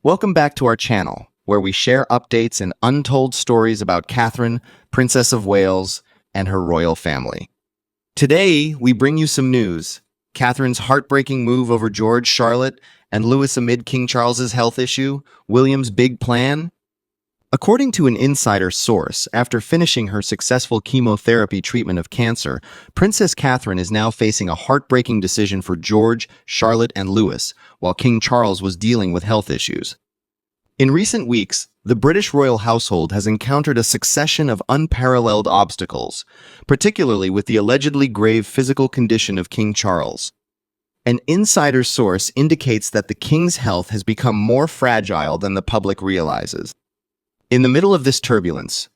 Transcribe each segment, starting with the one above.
Welcome back to our channel, where we share updates and untold stories about Catherine, Princess of Wales, and her royal family. Today, we bring you some news. Catherine's heartbreaking move over George, Charlotte, and Louis amid King Charles's health issue, William's big plan. According to an insider source, after finishing her successful chemotherapy treatment of cancer, Princess Catherine is now facing a heartbreaking decision for George, Charlotte, and Louis, while King Charles was dealing with health issues. In recent weeks, the British royal household has encountered a succession of unparalleled obstacles, particularly with the allegedly grave physical condition of King Charles. An insider source indicates that the king's health has become more fragile than the public realizes. In the middle of this turbulence,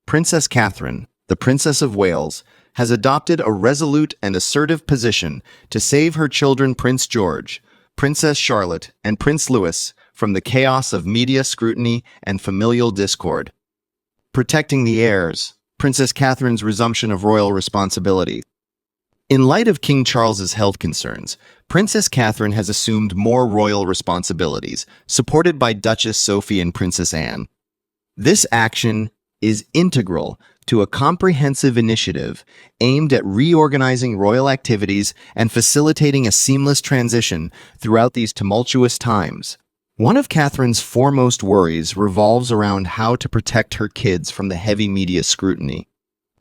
Princess Catherine, the Princess of Wales, has adopted a resolute and assertive position to save her children Prince George, Princess Charlotte, and Prince Louis from the chaos of media scrutiny and familial discord. Protecting the heirs, Princess Catherine's resumption of royal responsibility. In light of King Charles's health concerns, Princess Catherine has assumed more royal responsibilities, supported by Duchess Sophie and Princess Anne. This action is integral to a comprehensive initiative aimed at reorganizing royal activities and facilitating a seamless transition throughout these tumultuous times. One of Catherine's foremost worries revolves around how to protect her kids from the heavy media scrutiny.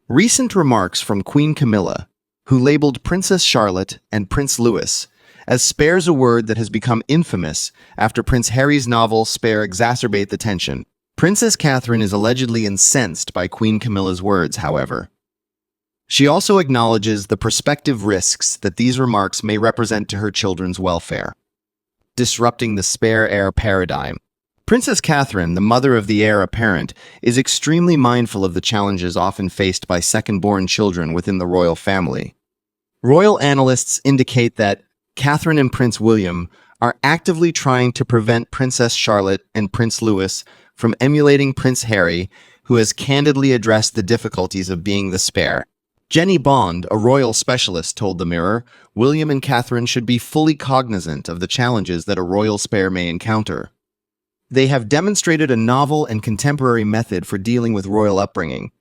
Recent remarks from Queen Camilla, who labeled Princess Charlotte and Prince Louis as spares a word that has become infamous after Prince Harry's novel Spare exacerbate the tension. Princess Catherine is allegedly incensed by Queen Camilla's words, however. She also acknowledges the prospective risks that these remarks may represent to her children's welfare. Disrupting the spare heir paradigm. Princess Catherine, the mother of the heir apparent, is extremely mindful of the challenges often faced by second-born children within the royal family. Royal analysts indicate that Catherine and Prince William are actively trying to prevent Princess Charlotte and Prince Louis from emulating Prince Harry, who has candidly addressed the difficulties of being the spare. Jenny Bond, a royal specialist, told the Mirror, William and Catherine should be fully cognizant of the challenges that a royal spare may encounter. They have demonstrated a novel and contemporary method for dealing with royal upbringing.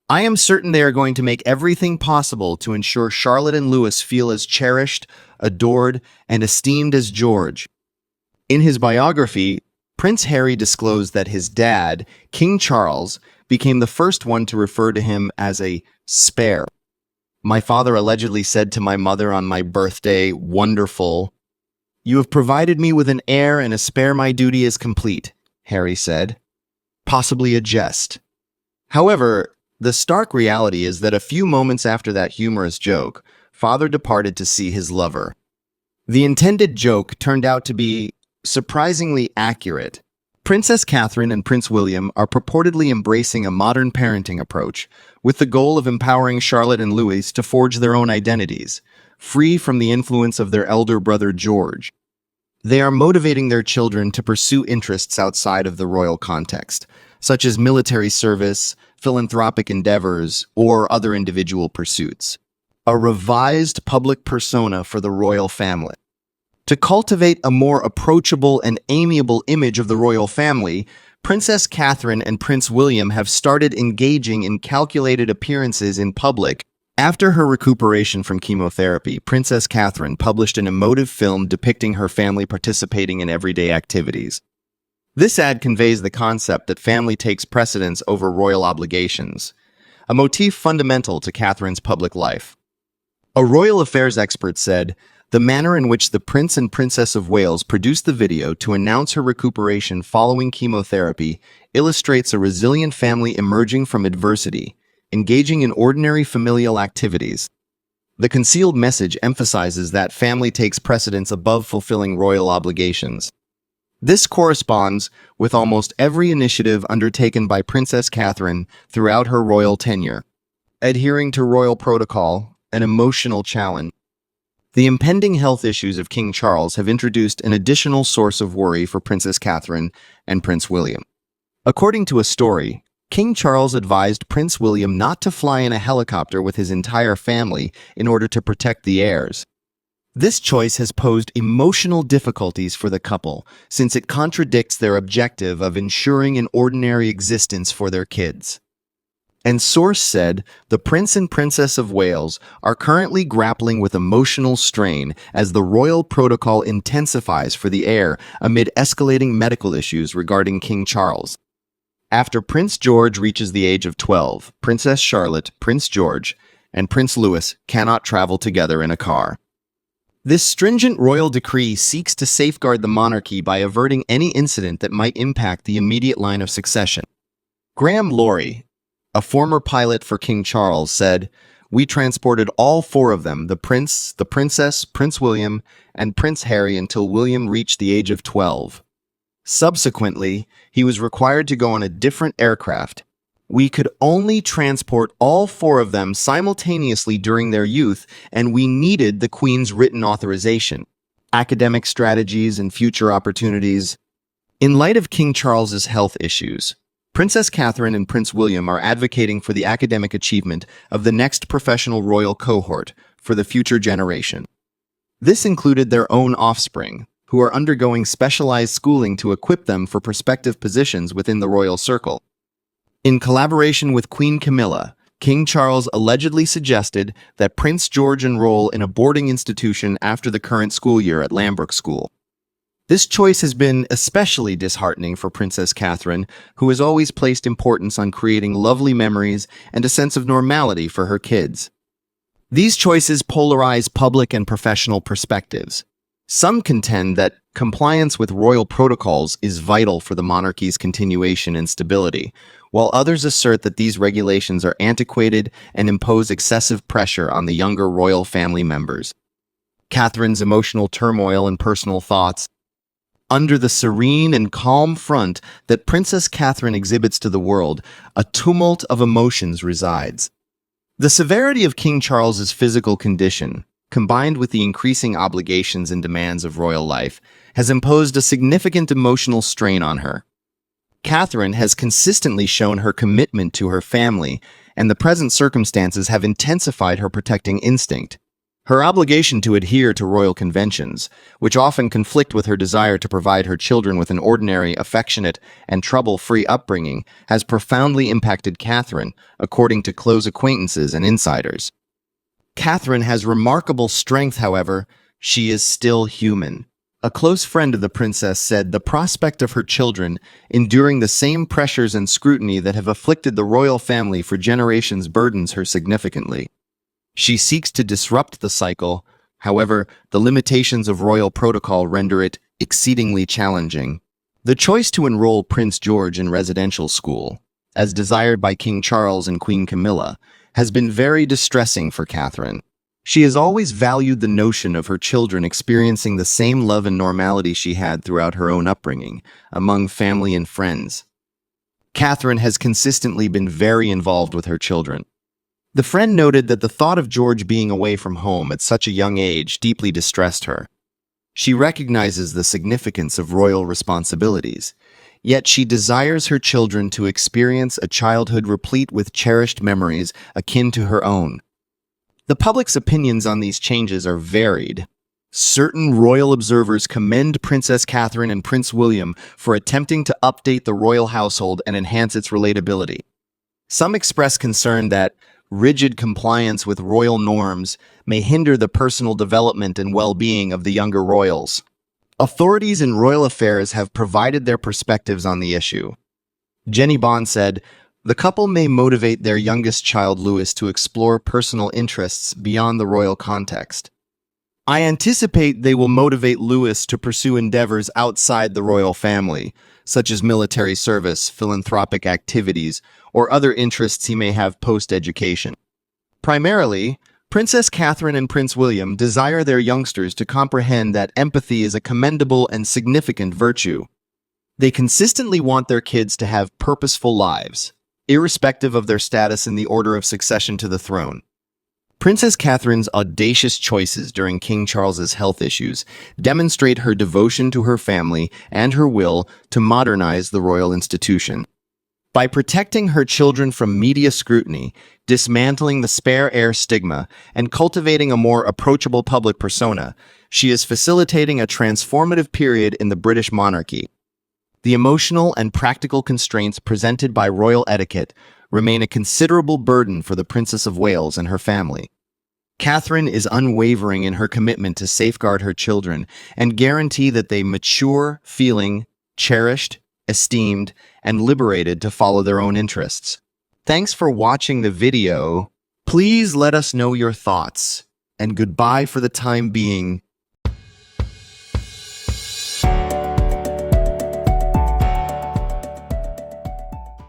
I am certain they are going to make everything possible to ensure Charlotte and Louis feel as cherished, adored, and esteemed as George. In his biography, Prince Harry disclosed that his dad, King Charles, became the first one to refer to him as a spare. My father allegedly said to my mother on my birthday, "Wonderful. You have provided me with an heir and a spare. My duty is complete," Harry said. Possibly a jest. However, the stark reality is that a few moments after that humorous joke, father departed to see his lover. The intended joke turned out to be surprisingly accurate. Princess Catherine and Prince William are purportedly embracing a modern parenting approach, with the goal of empowering Charlotte and Louis to forge their own identities, free from the influence of their elder brother George. They are motivating their children to pursue interests outside of the royal context, such as military service, philanthropic endeavors, or other individual pursuits. A revised public persona for the royal family. To cultivate a more approachable and amiable image of the royal family, Princess Catherine and Prince William have started engaging in calculated appearances in public. After her recuperation from chemotherapy, Princess Catherine published an emotive film depicting her family participating in everyday activities. This ad conveys the concept that family takes precedence over royal obligations, a motif fundamental to Catherine's public life. A royal affairs expert said, "The manner in which the Prince and Princess of Wales produced the video to announce her recuperation following chemotherapy illustrates a resilient family emerging from adversity, engaging in ordinary familial activities." The concealed message emphasizes that family takes precedence above fulfilling royal obligations. This corresponds with almost every initiative undertaken by Princess Catherine throughout her royal tenure. Adhering to royal protocol, an emotional challenge. The impending health issues of King Charles have introduced an additional source of worry for Princess Catherine and Prince William. According to a story, King Charles advised Prince William not to fly in a helicopter with his entire family in order to protect the heirs. This choice has posed emotional difficulties for the couple, since it contradicts their objective of ensuring an ordinary existence for their kids. And source said, the Prince and Princess of Wales are currently grappling with emotional strain as the royal protocol intensifies for the heir amid escalating medical issues regarding King Charles. After Prince George reaches the age of 12, Princess Charlotte, Prince George, and Prince Louis cannot travel together in a car. This stringent royal decree seeks to safeguard the monarchy by averting any incident that might impact the immediate line of succession. Graham Laurie, a former pilot for King Charles, said, "We transported all four of them, the prince, the princess, Prince William, and Prince Harry until William reached the age of 12. Subsequently, he was required to go on a different aircraft. We could only transport all four of them simultaneously during their youth, and we needed the Queen's written authorization. Academic strategies and future opportunities." In light of King Charles's health issues, Princess Catherine and Prince William are advocating for the academic achievement of the next professional royal cohort for the future generation. This included their own offspring, who are undergoing specialized schooling to equip them for prospective positions within the royal circle. In collaboration with Queen Camilla, King Charles allegedly suggested that Prince George enroll in a boarding institution after the current school year at Lambrook School. This choice has been especially disheartening for Princess Catherine, who has always placed importance on creating lovely memories and a sense of normality for her kids. These choices polarize public and professional perspectives. Some contend that compliance with royal protocols is vital for the monarchy's continuation and stability, while others assert that these regulations are antiquated and impose excessive pressure on the younger royal family members. Catherine's emotional turmoil and personal thoughts. Under the serene and calm front that Princess Catherine exhibits to the world, a tumult of emotions resides. The severity of King Charles's physical condition, combined with the increasing obligations and demands of royal life, has imposed a significant emotional strain on her. Catherine has consistently shown her commitment to her family, and the present circumstances have intensified her protecting instinct. Her obligation to adhere to royal conventions, which often conflict with her desire to provide her children with an ordinary, affectionate, and trouble-free upbringing, has profoundly impacted Catherine, according to close acquaintances and insiders. Catherine has remarkable strength, however. She is still human. A close friend of the princess said the prospect of her children enduring the same pressures and scrutiny that have afflicted the royal family for generations burdens her significantly. She seeks to disrupt the cycle. However, the limitations of royal protocol render it exceedingly challenging. The choice to enroll Prince George in residential school, as desired by King Charles and Queen Camilla, has been very distressing for Catherine. She has always valued the notion of her children experiencing the same love and normality she had throughout her own upbringing, among family and friends. Catherine has consistently been very involved with her children. The friend noted that the thought of George being away from home at such a young age deeply distressed her. She recognizes the significance of royal responsibilities, yet she desires her children to experience a childhood replete with cherished memories akin to her own. The public's opinions on these changes are varied. Certain royal observers commend Princess Catherine and Prince William for attempting to update the royal household and enhance its relatability. Some express concern that rigid compliance with royal norms may hinder the personal development and well-being of the younger royals. Authorities in royal affairs have provided their perspectives on the issue. Jenny Bond said, "The couple may motivate their youngest child, Louis, to explore personal interests beyond the royal context. I anticipate they will motivate Louis to pursue endeavors outside the royal family, such as military service, philanthropic activities, or other interests he may have post-education. Primarily, Princess Catherine and Prince William desire their youngsters to comprehend that empathy is a commendable and significant virtue. They consistently want their kids to have purposeful lives, irrespective of their status in the order of succession to the throne." Princess Catherine's audacious choices during King Charles's health issues demonstrate her devotion to her family and her will to modernize the royal institution. By protecting her children from media scrutiny, dismantling the spare heir stigma, and cultivating a more approachable public persona, she is facilitating a transformative period in the British monarchy. The emotional and practical constraints presented by royal etiquette remain a considerable burden for the Princess of Wales and her family. Catherine is unwavering in her commitment to safeguard her children and guarantee that they mature feeling cherished, esteemed, and liberated to follow their own interests. Thanks for watching the video. Please let us know your thoughts, and goodbye for the time being.